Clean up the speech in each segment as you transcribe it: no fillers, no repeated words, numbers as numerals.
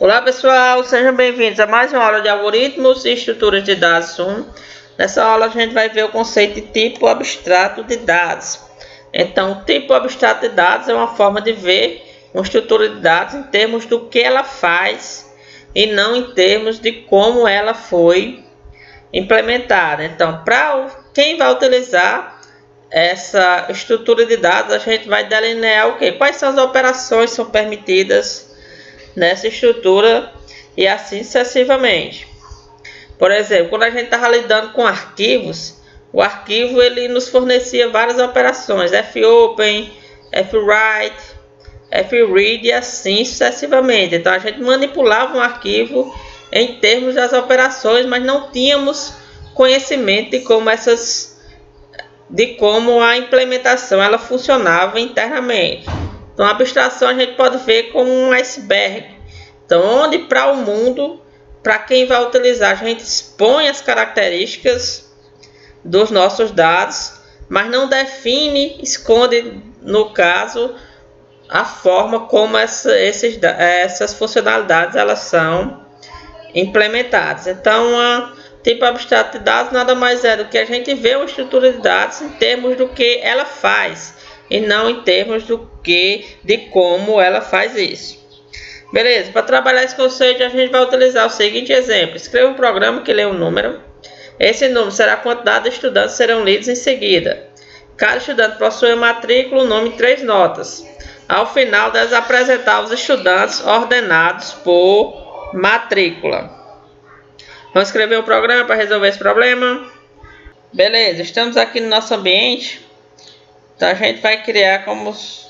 Olá pessoal, sejam bem-vindos a mais uma aula de algoritmos e estruturas de dados 1. Nessa aula a gente vai ver o conceito de tipo abstrato de dados. Então, o tipo abstrato de dados é uma forma de ver uma estrutura de dados em termos do que ela faz e não em termos de como ela foi implementada. Então, para quem vai utilizar essa estrutura de dados, a gente vai delinear o quê? Quais são as operações que são permitidas nessa estrutura e assim sucessivamente. Por exemplo, quando a gente estava lidando com arquivos, o arquivo ele nos fornecia várias operações, fopen, fwrite, fread e assim sucessivamente. Então a gente manipulava um arquivo em termos das operações, mas não tínhamos conhecimento de como a implementação ela funcionava internamente. Então, a abstração a gente pode ver como um iceberg. Então, onde para o mundo, para quem vai utilizar, a gente expõe as características dos nossos dados, mas não define, esconde, no caso, a forma como essas funcionalidades elas são implementadas. Então, tipo abstrato de dados nada mais é do que a gente vê uma estrutura de dados em termos do que ela faz e não em termos de como ela faz isso. Beleza, para trabalhar esse conceito a gente vai utilizar o seguinte exemplo. Escreva um programa que lê um número. Esse número será a quantidade de estudantes que serão lidos em seguida. Cada estudante possui uma matrícula, um nome e 3 notas. Ao final, deve apresentar os estudantes ordenados por matrícula. Vamos escrever um programa para resolver esse problema. Beleza, estamos aqui no nosso ambiente. Então a gente vai criar vamos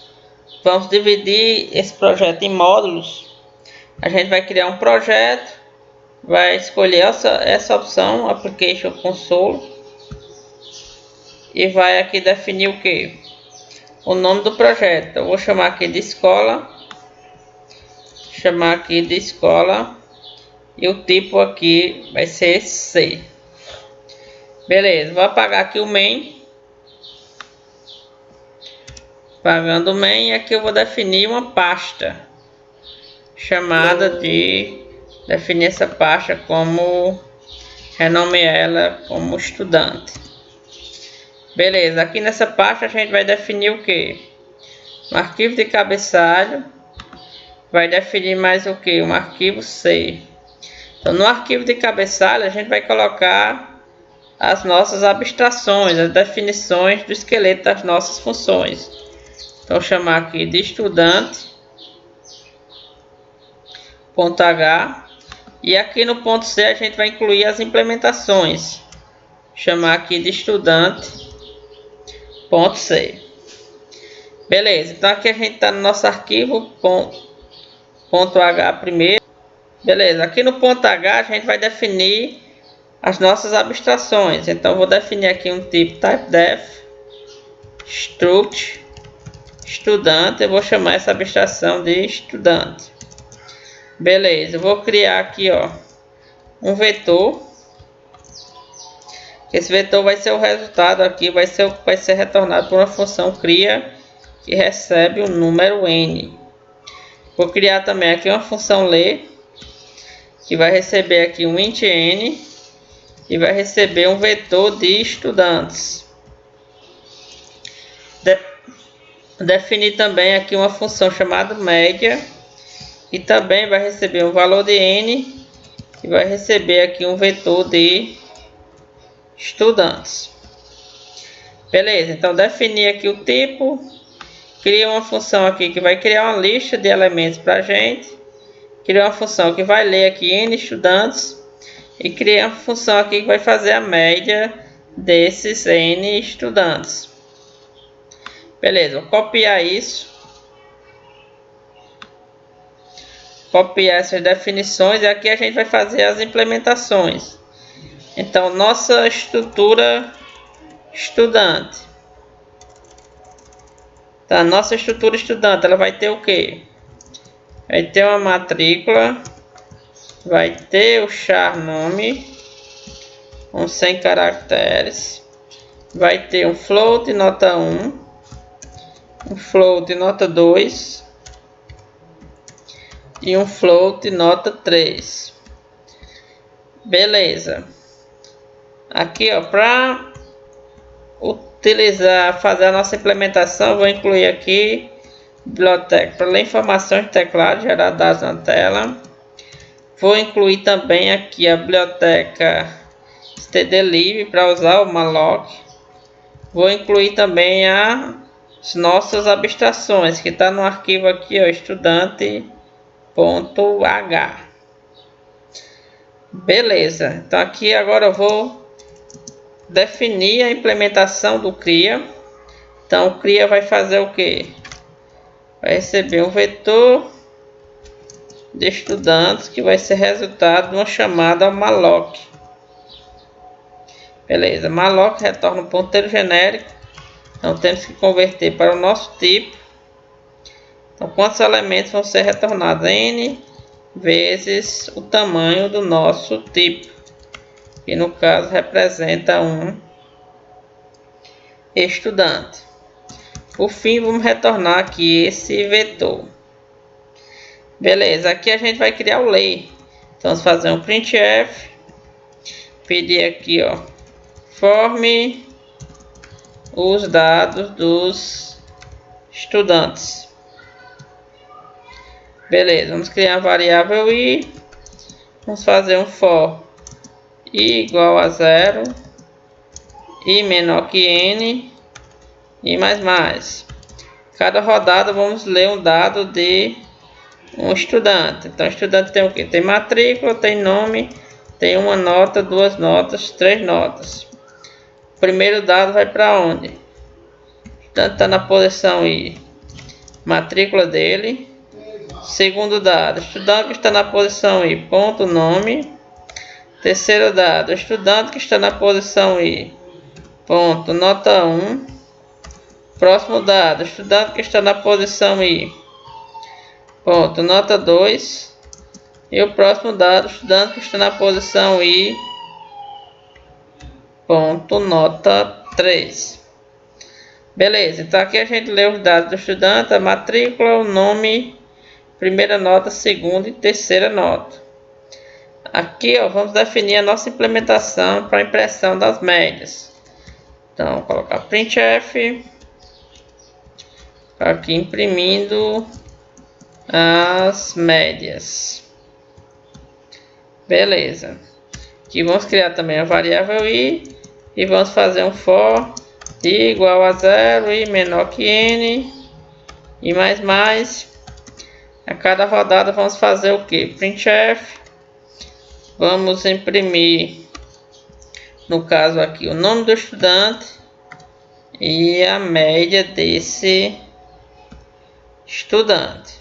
dividir esse projeto em módulos. A gente vai criar um projeto, vai escolher essa opção, Application Console, e vai aqui definir o que? O nome do projeto. Então, eu vou chamar aqui de escola, e o tipo aqui vai ser C. Beleza, vou apagar aqui o main. Apagando o main, e aqui eu vou definir uma pasta chamada definir essa pasta como renomear ela como estudante. Beleza, aqui nessa pasta a gente vai definir o que? Um arquivo de cabeçalho, vai definir mais o que? Um arquivo C. Então, no arquivo de cabeçalho a gente vai colocar as nossas abstrações, as definições do esqueleto das nossas funções. Então, vou chamar aqui de estudante.h, e aqui no ponto C a gente vai incluir as implementações. Chamar aqui de estudante.c. Beleza, então aqui a gente está no nosso arquivo ponto H primeiro. Beleza, aqui no ponto H a gente vai definir as nossas abstrações. Então vou definir aqui um tipo typedef struct estudante. Eu vou chamar essa abstração de estudante. Beleza, eu vou criar aqui um vetor. Esse vetor vai ser o resultado aqui, vai ser retornado por uma função cria que recebe o número n. Vou criar também aqui uma função ler que vai receber aqui um int n e vai receber um vetor de estudantes. Definir também aqui uma função chamada média e também vai receber um valor de n e vai receber aqui um vetor de estudantes. Beleza, então definir aqui o tipo, cria uma função aqui que vai criar uma lista de elementos para a gente, cria uma função que vai ler aqui n estudantes e cria uma função aqui que vai fazer a média desses n estudantes. Beleza, vou copiar isso. Copiar essas definições e aqui a gente vai fazer as implementações. Então, nossa estrutura estudante. Tá, nossa estrutura estudante, ela vai ter o que? Vai ter uma matrícula, vai ter o char nome, com 100 caracteres, vai ter um float nota 1, um float nota 2, e um float nota 3. Beleza. Aqui, ó, para utilizar, fazer a nossa implementação, vou incluir aqui biblioteca para ler informações de teclado, gerar dados na tela. Vou incluir também aqui a biblioteca stdlib para usar o malloc. Vou incluir também as nossas abstrações, que está no arquivo aqui, ó, estudante.h. Beleza, então aqui agora eu vou definir a implementação do CRIA. Então o CRIA vai fazer o que? Vai receber um vetor de estudantes que vai ser resultado de uma chamada ao malloc. Beleza, malloc retorna um ponteiro genérico. Então temos que converter para o nosso tipo. Então quantos elementos vão ser retornados? N vezes o tamanho do nosso tipo, que no caso representa um estudante. Por fim, vamos retornar aqui esse vetor. Beleza, aqui a gente vai criar o lay. Então vamos fazer um printf, pedir aqui, ó, forme os dados dos estudantes. Beleza, vamos criar a variável i, vamos fazer um for i igual a 0, i menor que n, e mais. Cada rodada vamos ler um dado de um estudante. Então, o estudante tem o que? Tem matrícula, tem nome, tem uma nota, duas notas, três notas. O primeiro dado vai para onde? O estudante está na posição i, matrícula dele. Segundo dado, estudante que está na posição i, ponto nome. Terceiro dado, estudante que está na posição i, ponto nota 1. Próximo dado, estudante que está na posição i, ponto nota 2. E o próximo dado, estudante que está na posição i, ponto nota 3. Beleza, então aqui a gente lê os dados do estudante, a matrícula, o nome, primeira nota, segunda e terceira nota. Aqui, ó, vamos definir a nossa implementação para a impressão das médias. Então, vou colocar printf, aqui imprimindo as médias. Beleza. Aqui vamos criar também a variável i e vamos fazer um for i igual a 0, i menor que n e mais. A cada rodada vamos fazer o que? Printf. Vamos imprimir, no caso aqui, o nome do estudante e a média desse estudante.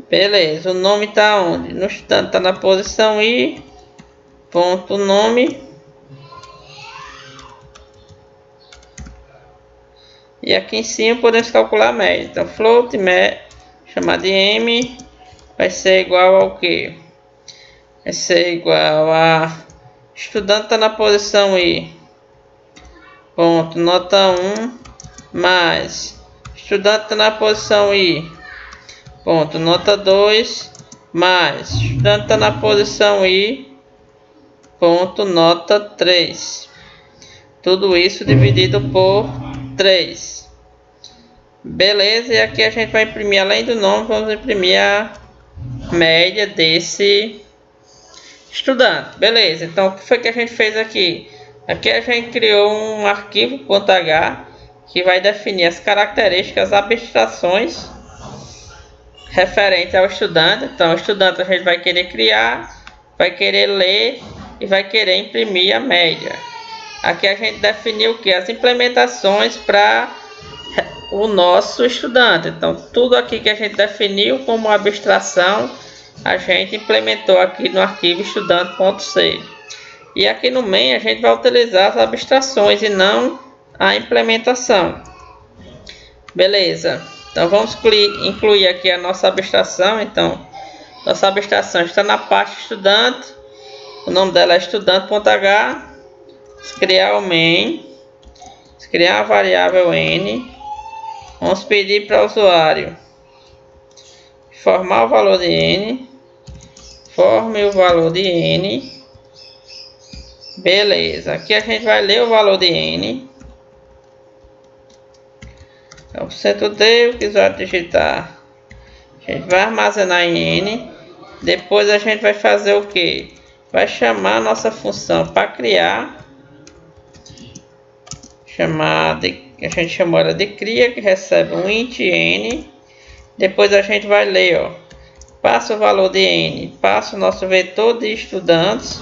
Beleza, o nome está onde? No estudante está na posição i, ponto nome. E aqui em cima podemos calcular a média. Então, float, chamado de m, vai ser igual ao que? Vai ser igual a estudante está na posição i, ponto nota 1, mais estudante está na posição i, ponto nota 2, mais estudante está na posição i, ponto nota 3. Tudo isso dividido por 3. Beleza, e aqui a gente vai imprimir, além do nome, vamos imprimir a média desse estudante. Beleza, então o que foi que a gente fez aqui? Aqui a gente criou um arquivo .h que vai definir as características, abstrações referente ao estudante. Então o estudante a gente vai querer criar, vai querer ler e vai querer imprimir a média. Aqui a gente definiu o que? As implementações para o nosso estudante. Então tudo aqui que a gente definiu como abstração, a gente implementou aqui no arquivo estudante.c. E aqui no main a gente vai utilizar as abstrações e não a implementação. Beleza. Então vamos incluir aqui a nossa abstração. Então nossa abstração está na parte estudante. O nome dela é estudante.h. Vamos criar o main. Vamos criar a variável n. Vamos pedir para o usuário formar o valor de n, forme o valor de n, beleza, aqui a gente vai ler o valor de n, é o %d, o que vai digitar, a gente vai armazenar em n, depois a gente vai fazer o que? Vai chamar a nossa função para criar, a gente chamou ela de cria, que recebe um int n, depois a gente vai ler, ó, passa o valor de n, passa o nosso vetor de estudantes,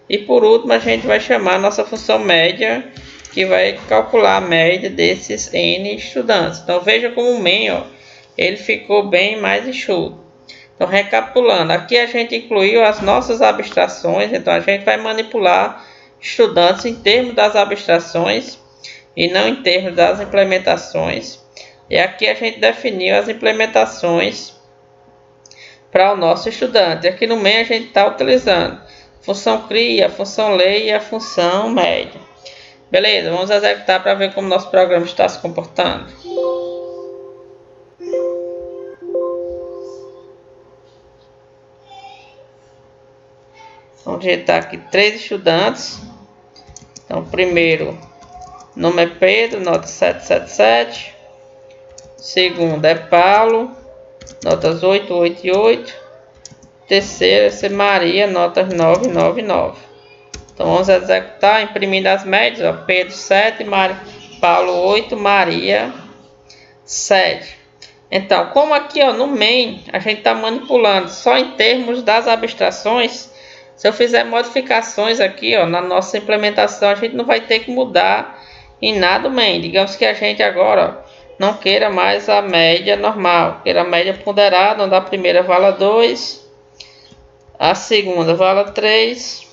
e por último a gente vai chamar a nossa função média, que vai calcular a média desses n estudantes. Então veja como o main, ó, ele ficou bem mais enxuto. Então recapitulando, aqui a gente incluiu as nossas abstrações, então a gente vai manipular estudantes em termos das abstrações e não em termos das implementações. E aqui a gente definiu as implementações para o nosso estudante. Aqui no main a gente está utilizando a função cria, a função lei e a função média. Beleza, vamos executar para ver como nosso programa está se comportando. Vamos digitar aqui 3 estudantes. Então, primeiro, nome é Pedro, nota 777. Segundo é Paulo, notas 8, 8 e 8. Terceiro é Maria, notas 9, 9 e 9. Então, vamos executar, imprimindo as médias. Ó, Pedro 7, Paulo 8, Maria 7. Então, como aqui ó, no main, a gente está manipulando só em termos das abstrações, se eu fizer modificações aqui ó, na nossa implementação, a gente não vai ter que mudar em nada o main. Digamos que a gente agora ó, não queira mais a média normal, queira a média ponderada, onde a primeira vala 2, a segunda vala 3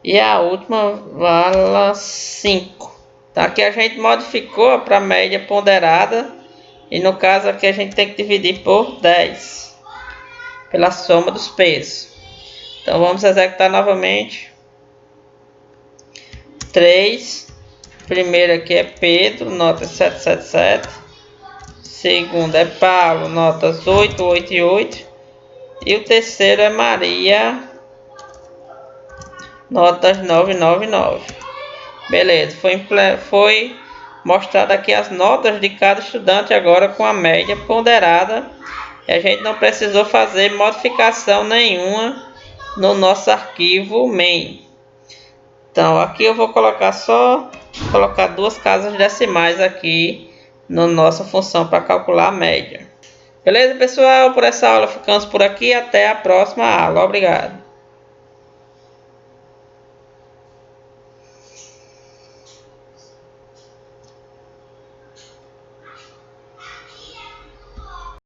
e a última vala 5. Então aqui a gente modificou para a média ponderada e no caso aqui a gente tem que dividir por 10 pela soma dos pesos. Então vamos executar novamente. 3. Primeiro aqui é Pedro, nota 777. Segundo é Paulo, notas 8, 8 e 8. E o terceiro é Maria, notas 9, 9 e 9. Beleza, foi mostrado aqui as notas de cada estudante agora com a média ponderada. E a gente não precisou fazer modificação nenhuma no nosso arquivo main. Então aqui eu vou colocar duas casas decimais aqui na nossa função para calcular a média. Beleza, pessoal? Por essa aula ficamos por aqui. Até a próxima aula. Obrigado.